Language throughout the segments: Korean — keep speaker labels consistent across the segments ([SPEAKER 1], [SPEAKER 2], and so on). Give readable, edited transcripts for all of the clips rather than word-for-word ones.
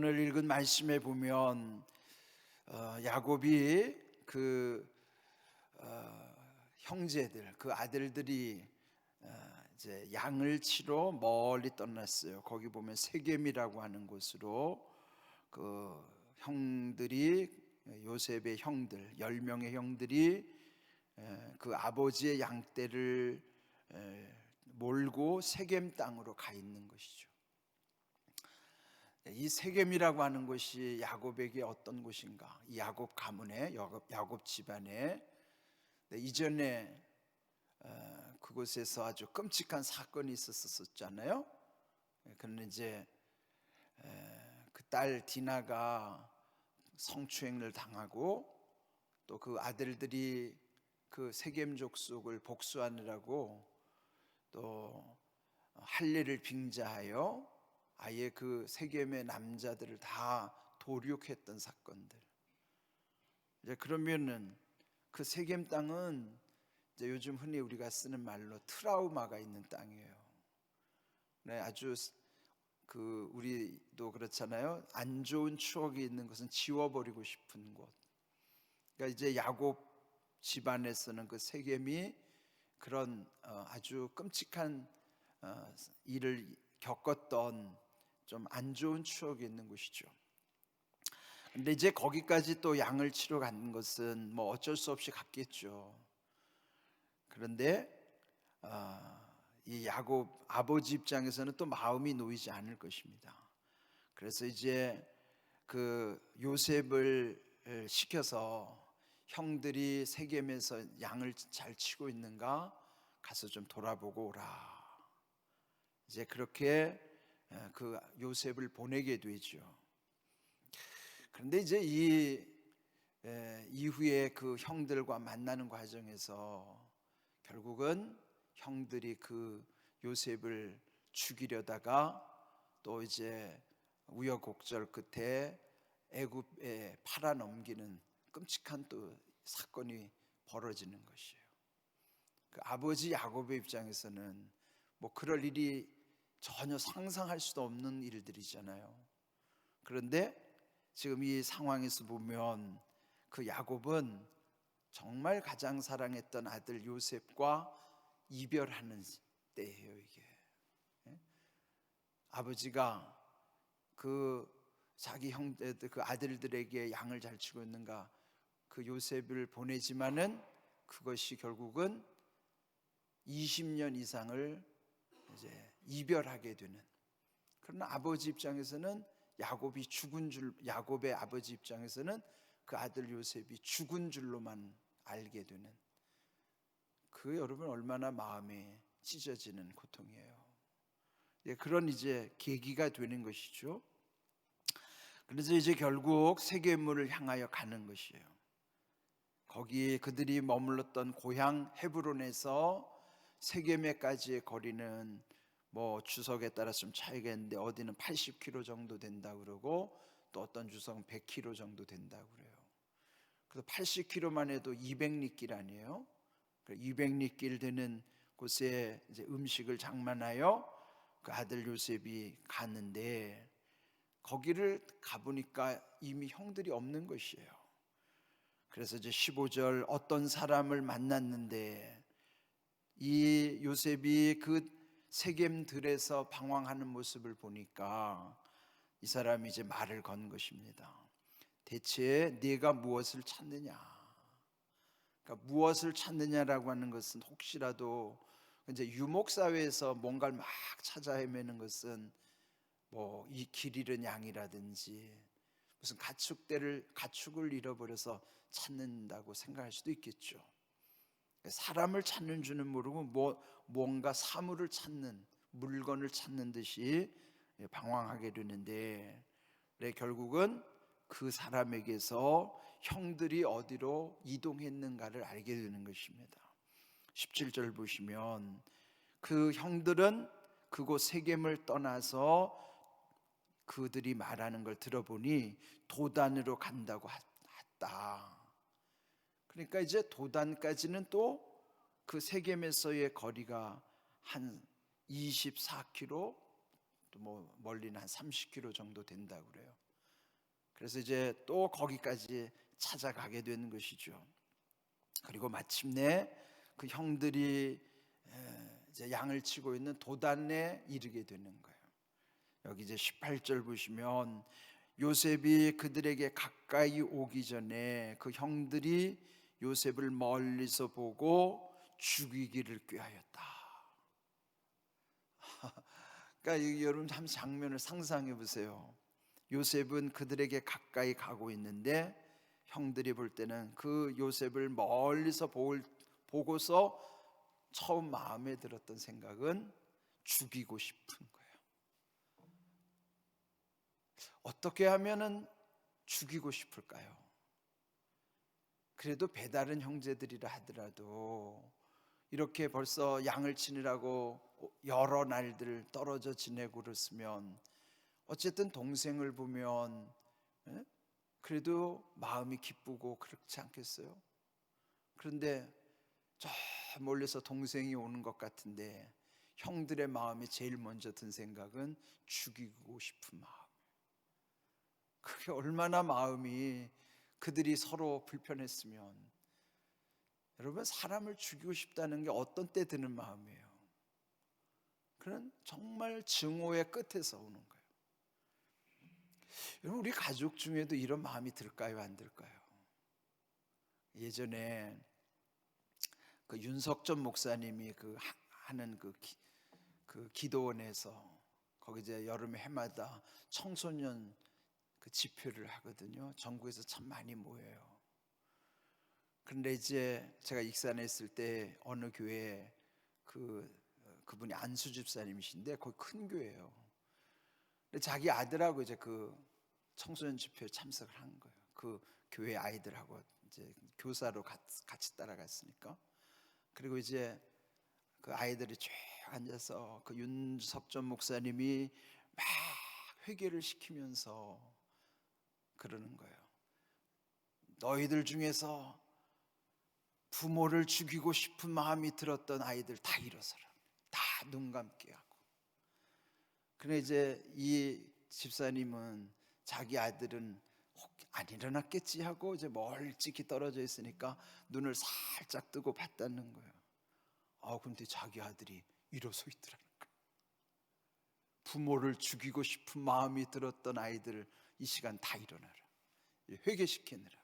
[SPEAKER 1] 오늘 읽은 말씀에 보면 야곱이 형제들, 그 아들들이 이제 양을 치러 멀리 떠났어요. 거기 보면 세겜이라고 하는 곳으로 그 형들이, 요셉의 형들 10명의 형들이 그 아버지의 양떼를 몰고 세겜 땅으로 가 있는 것이죠. 이 세겜이라고 하는 곳이 야곱에게 어떤 곳인가? 이 야곱 가문에, 야곱 집안에 이전에 그곳에서 아주 끔찍한 사건이 있었었잖아요. 그런데 이제 그 딸 디나가 성추행을 당하고, 또 그 아들들이 그 세겜 족속을 복수하느라고 또 할례를 빙자하여 아예 그 세겜의 남자들을 다 도륙했던 사건들. 이제 그러면은 그 세겜 땅은 이제 요즘 흔히 우리가 쓰는 말로 트라우마가 있는 땅이에요. 네, 아주 우리도 그렇잖아요. 안 좋은 추억이 있는 것은 지워버리고 싶은 곳. 그러니까 이제 야곱 집안에서는 그 세겜이 그런 아주 끔찍한 일을 겪었던 좀 안 좋은 추억이 있는 곳이죠. 근데 이제 거기까지 또 양을 치러 가는 것은 뭐 어쩔 수 없이 갔겠죠. 그런데 이 야곱 아버지 입장에서는 또 마음이 놓이지 않을 것입니다. 그래서 이제 그 요셉을 시켜서 형들이 세겜에서 양을 잘 치고 있는가 가서 좀 돌아보고 오라. 이제 그렇게 그 요셉을 보내게 되죠. 그런데 이제 이후에 그 형들과 만나는 과정에서 결국은 형들이 그 요셉을 죽이려다가 또 이제 우여곡절 끝에 애굽에 팔아넘기는 끔찍한 또 사건이 벌어지는 것이에요. 그 아버지 야곱의 입장에서는 뭐 그럴 일이 전혀 상상할 수도 없는 일들이잖아요. 그런데 지금 이 상황에서 보면 그 야곱은 정말 가장 사랑했던 아들 요셉과 이별하는 때예요. 이게 아버지가 그 자기 형제들, 그 아들들에게 양을 잘 치고 있는가 그 요셉을 보내지만은 그것이 결국은 20년 이상을 이제 이별하게 되는. 그러나 아버지 입장에서는 야곱의 아버지 입장에서는 그 아들 요셉이 죽은 줄로만 알게 되는, 그 여러분 얼마나 마음이 찢어지는 고통이에요. 그런 이제 계기가 되는 것이죠. 그래서 이제 결국 세겜을 향하여 가는 것이에요. 거기 그들이 머물렀던 고향 헤브론에서 세겜에까지의 거리는 뭐 주석에 따라서 좀 차이가 있는데 어디는 80km 정도 된다 그러고 또 어떤 주석은 100km 정도 된다고 그래요. 그래서 80km만 해도 200리길 아니에요? 200리길 되는 곳에 이제 음식을 장만하여 그 아들 요셉이 갔는데 거기를 가보니까 이미 형들이 없는 것이에요. 그래서 이제 15절 어떤 사람을 만났는데 이 요셉이 그 세겜들에서 방황하는 모습을 보니까 이 사람이 이제 말을 건 것입니다. 대체 네가 무엇을 찾느냐? 그러니까 무엇을 찾느냐라고 하는 것은 혹시라도 이제 유목사회에서 뭔가를 막 찾아 헤매는 것은 뭐 이 길 잃은 양이라든지 무슨 가축을 잃어버려서 찾는다고 생각할 수도 있겠죠. 사람을 찾는 줄은 모르고 뭔가 사물을 찾는, 물건을 찾는 듯이 방황하게 되는데 결국은 그 사람에게서 형들이 어디로 이동했는가를 알게 되는 것입니다. 17절 보시면 그 형들은 그곳 세겜을 떠나서 그들이 말하는 걸 들어보니 도단으로 간다고 했다. 그러니까 이제 도단까지는 또 그 세겜에서의 거리가 한 24km, 또 뭐 멀리는 한 30km 정도 된다고 그래요. 그래서 이제 또 거기까지 찾아가게 되는 것이죠. 그리고 마침내 그 형들이 이제 양을 치고 있는 도단에 이르게 되는 거예요. 여기 이제 18절 보시면 요셉이 그들에게 가까이 오기 전에 그 형들이 요셉을 멀리서 보고 죽이기를 꾀하였다. 그러니까 여러분 한 장면을 상상해 보세요. 요셉은 그들에게 가까이 가고 있는데 형들이 볼 때는 그 요셉을 멀리서 보고서 처음 마음에 들었던 생각은 죽이고 싶은 거예요. 어떻게 하면은 죽이고 싶을까요? 그래도 배다른 형제들이라 하더라도 이렇게 벌써 양을 치느라고 여러 날들 떨어져 지내고 그랬으면 어쨌든 동생을 보면 그래도 마음이 기쁘고 그렇지 않겠어요? 그런데 저 멀리서 동생이 오는 것 같은데 형들의 마음이 제일 먼저 든 생각은 죽이고 싶은 마음. 그게 얼마나 마음이 그들이 서로 불편했으면. 여러분, 사람을 죽이고 싶다는 게 어떤 때 드는 마음이에요? 그런 정말 증오의 끝에서 오는 거예요. 여러분, 우리 가족 중에도 이런 마음이 들까요, 안 들까요? 예전에 그 윤석전 목사님이 하는 그 기도원에서 거기 이제 여름에 해마다 청소년 그 집회를 하거든요. 전국에서 참 많이 모여요. 그런데 이제 제가 익산에 있을 때 어느 교회에 그분이 안수 집사님이신데 거기 큰 교회예요. 근데 자기 아들하고 이제 그 청소년 집회에 참석을 한 거예요. 그 교회 아이들하고 이제 교사로 같이 따라갔으니까. 그리고 이제 그 아이들이 쭉 앉아서 그 윤석전 목사님이 막 회개를 시키면서 그러는 거예요. 너희들 중에서 부모를 죽이고 싶은 마음이 들었던 아이들 다 일어서라. 다 눈 감게 하고. 그런데 이제 이 집사님은 자기 아들은 안 일어났겠지 하고 이제 멀찍이 떨어져 있으니까 눈을 살짝 뜨고 봤다는 거예요. 근데 자기 아들이 일어서 있더라는 거예요. 부모를 죽이고 싶은 마음이 들었던 아이들 이 시간 다 일어나라. 회개시키느라.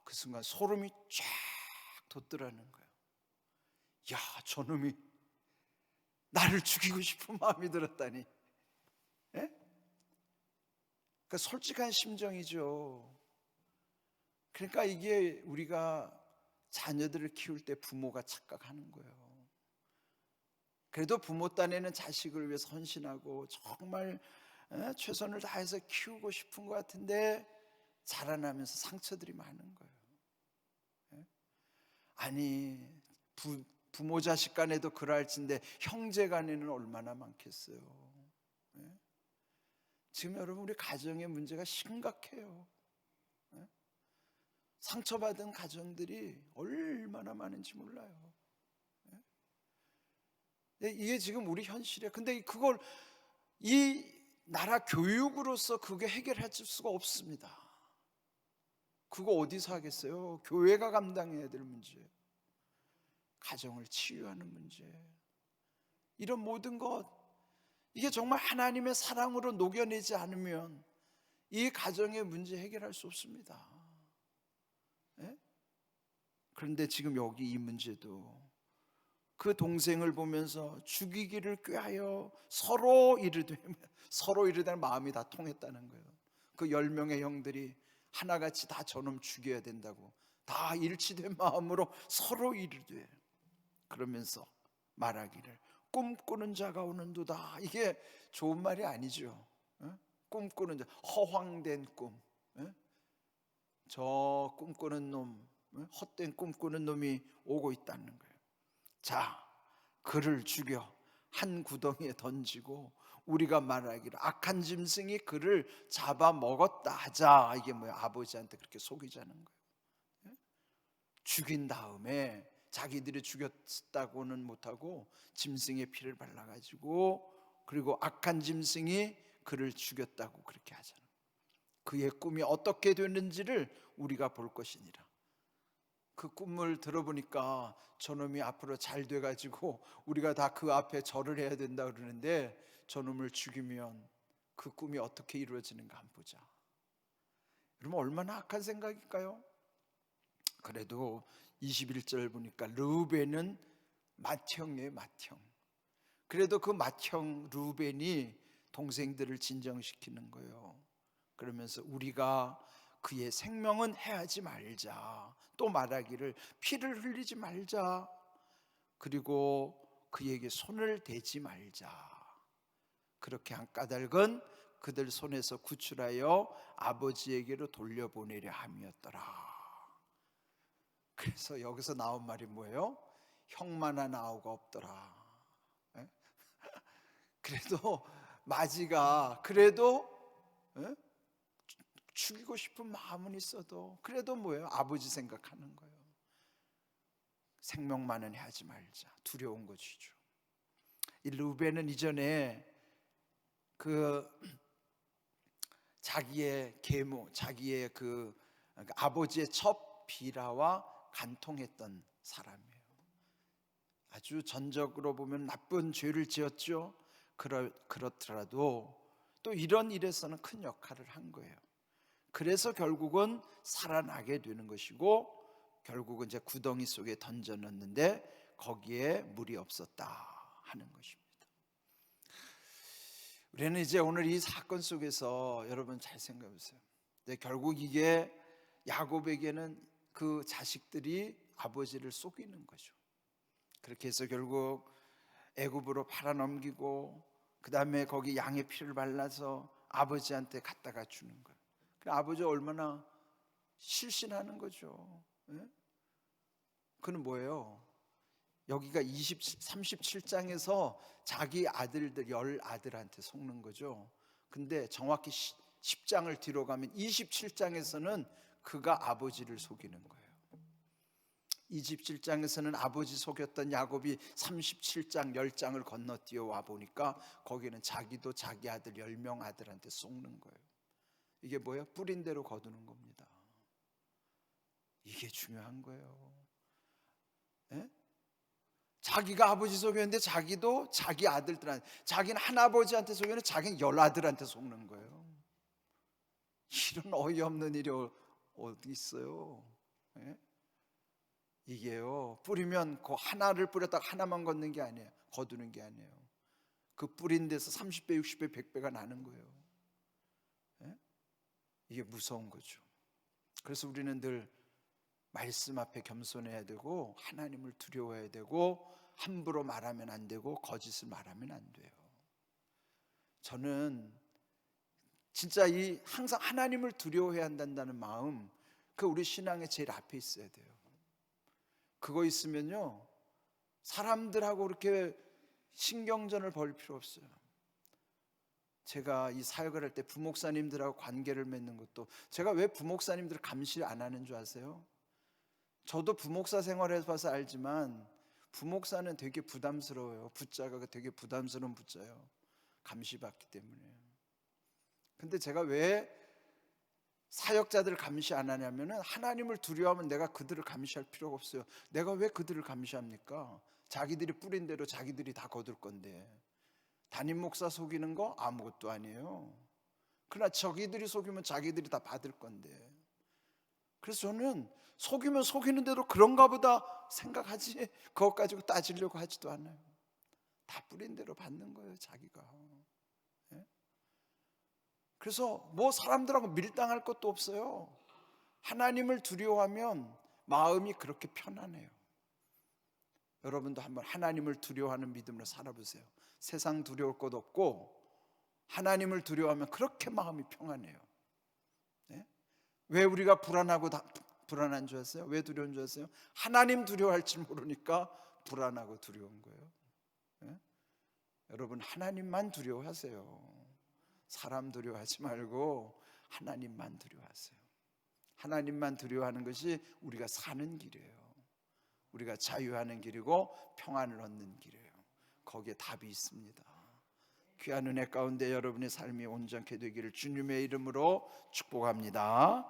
[SPEAKER 1] 그 순간 소름이 쫙 돋더라는 거예요. 야, 저놈이 나를 죽이고 싶은 마음이 들었다니. 예? 그러니까 솔직한 심정이죠. 그러니까 이게 우리가 자녀들을 키울 때 부모가 착각하는 거예요. 그래도 부모 딴에는 자식을 위해서 헌신하고 정말 최선을 다해서 키우고 싶은 것 같은데 자라나면서 상처들이 많은 거예요. 아니 부모 자식 간에도 그럴진데 형제 간에는 얼마나 많겠어요. 지금 여러분 우리 가정의 문제가 심각해요. 상처받은 가정들이 얼마나 많은지 몰라요. 이게 지금 우리 현실이에요. 근데 그걸 이 나라 교육으로서 그게 해결해 줄 수가 없습니다. 그거 어디서 하겠어요? 교회가 감당해야 될 문제, 가정을 치유하는 문제, 이런 모든 것, 이게 정말 하나님의 사랑으로 녹여내지 않으면 이 가정의 문제 해결할 수 없습니다. 그런데 지금 여기 이 문제도 그 동생을 보면서 죽이기를 꾀하여 서로 이르되 마음이 다 통했다는 거예요. 그 10명의 형들이 하나같이 다 저놈 죽여야 된다고 다 일치된 마음으로 서로 이르되, 그러면서 말하기를 꿈꾸는 자가 오는도다. 이게 좋은 말이 아니죠. 꿈꾸는 자, 허황된 꿈, 저 꿈꾸는 놈, 헛된 꿈꾸는 놈이 오고 있다는 거예요. 자, 그를 죽여 한 구덩이에 던지고 우리가 말하기를 악한 짐승이 그를 잡아먹었다 하자. 이게 뭐야? 아버지한테 그렇게 속이자는 거예요. 죽인 다음에 자기들이 죽였다고는 못하고 짐승의 피를 발라가지고, 그리고 악한 짐승이 그를 죽였다고 그렇게 하잖아요. 그의 꿈이 어떻게 되는지를 우리가 볼 것이니라. 그 꿈을 들어보니까 저놈이 앞으로 잘 돼가지고 우리가 다 그 앞에 절을 해야 된다 그러는데, 저놈을 죽이면 그 꿈이 어떻게 이루어지는가 한번 보자. 그러면 얼마나 악한 생각일까요? 그래도 21절 보니까 르우벤은 맏형이에요, 맏형. 그래도 그 맏형 르우벤이 동생들을 진정시키는 거예요. 그러면서 우리가 그의 생명은 해하지 말자, 또 말하기를 피를 흘리지 말자, 그리고 그에게 손을 대지 말자. 그렇게 한 까닭은 그들 손에서 구출하여 아버지에게로 돌려보내려 함이었더라. 그래서 여기서 나온 말이 뭐예요? 형만한 아우가 없더라. 예? 그래도 마지가 그래도 죽이고 싶은 마음은 있어도 그래도 뭐예요? 아버지 생각하는 거예요. 생명만은 하지 말자. 두려운 것이죠. 이 르우벤은 이전에 그 자기의 계모, 자기의 그 아버지의 첫 비라와 간통했던 사람이에요. 아주 전적으로 보면 나쁜 죄를 지었죠. 그렇더라도 또 이런 일에서는 큰 역할을 한 거예요. 그래서 결국은 살아나게 되는 것이고, 결국은 이제 구덩이 속에 던져 넣는데 거기에 물이 없었다 하는 것입니다. 우리는 이제 오늘 이 사건 속에서 여러분 잘 생각해 보세요. 결국 이게 야곱에게는 그 자식들이 아버지를 속이는 거죠. 그렇게 해서 결국 애굽으로 팔아넘기고, 그 다음에 거기 양의 피를 발라서 아버지한테 갖다가 주는 거예요. 아버지가 얼마나 실신하는 거죠. 예? 그는 뭐예요? 여기가 37장에서 자기 아들들 10아들한테 속는 거죠. 근데 정확히 10장을 뒤로 가면 27장에서는 그가 아버지를 속이는 거예요. 27장에서는 아버지 속였던 야곱이 37장 10장을 건너뛰어 와 보니까 거기는 자기도 자기 아들 10명 아들한테 속는 거예요. 이게 뭐예요? 뿌린 대로 거두는 겁니다. 이게 중요한 거예요. 예? 자기가 아버지 속였는데 자기도 자기 아들들한테, 자기는 한 아버지한테 속였는데 자기는 10아들한테 속는 거예요. 이런 어이없는 일이 어디 있어요? 예? 이게요, 뿌리면 그 하나를 뿌렸다가 하나만 걷는 게 아니에요. 거두는 게 아니에요. 그 뿌린 데서 30배, 60배, 100배가 나는 거예요. 예? 이게 무서운 거죠. 그래서 우리는 늘 말씀 앞에 겸손해야 되고, 하나님을 두려워해야 되고, 함부로 말하면 안 되고, 거짓을 말하면 안 돼요. 저는 진짜 이 항상 하나님을 두려워해야 한다는 마음, 그 우리 신앙의 제일 앞에 있어야 돼요. 그거 있으면요, 사람들하고 그렇게 신경전을 벌일 필요 없어요. 제가 이 사역을 할 때 부목사님들하고 관계를 맺는 것도, 제가 왜 부목사님들을 감시 안 하는 줄 아세요? 저도 부목사 생활해서 봐서 알지만 부목사는 되게 부담스러워요. 붙자가 되게 부담스러운 붙자예요. 감시받기 때문에. 근데 제가 왜 사역자들을 감시 안 하냐면은, 하나님을 두려워하면 내가 그들을 감시할 필요가 없어요. 내가 왜 그들을 감시합니까? 자기들이 뿌린 대로 자기들이 다 거둘 건데. 담임 목사 속이는 거 아무것도 아니에요. 그러나 저기들이 속이면 자기들이 다 받을 건데. 그래서 저는 속이면 속이는 대로 그런가 보다 생각하지, 그것 가지고 따지려고 하지도 않아요. 다 뿌린 대로 받는 거예요, 자기가. 예? 그래서 뭐 사람들하고 밀당할 것도 없어요. 하나님을 두려워하면 마음이 그렇게 편안해요. 여러분도 한번 하나님을 두려워하는 믿음으로 살아보세요. 세상 두려울 것 없고 하나님을 두려워하면 그렇게 마음이 평안해요. 네? 왜 우리가 불안한 줄 아세요? 왜 두려운 줄 아세요? 하나님 두려워할 줄 모르니까 불안하고 두려운 거예요. 네? 여러분, 하나님만 두려워하세요. 사람 두려워하지 말고 하나님만 두려워하세요. 하나님만 두려워하는 것이 우리가 사는 길이에요. 우리가 자유하는 길이고 평안을 얻는 길이에요. 거기에 답이 있습니다. 귀한 은혜 가운데 여러분의 삶이 온전케 되기를 주님의 이름으로 축복합니다.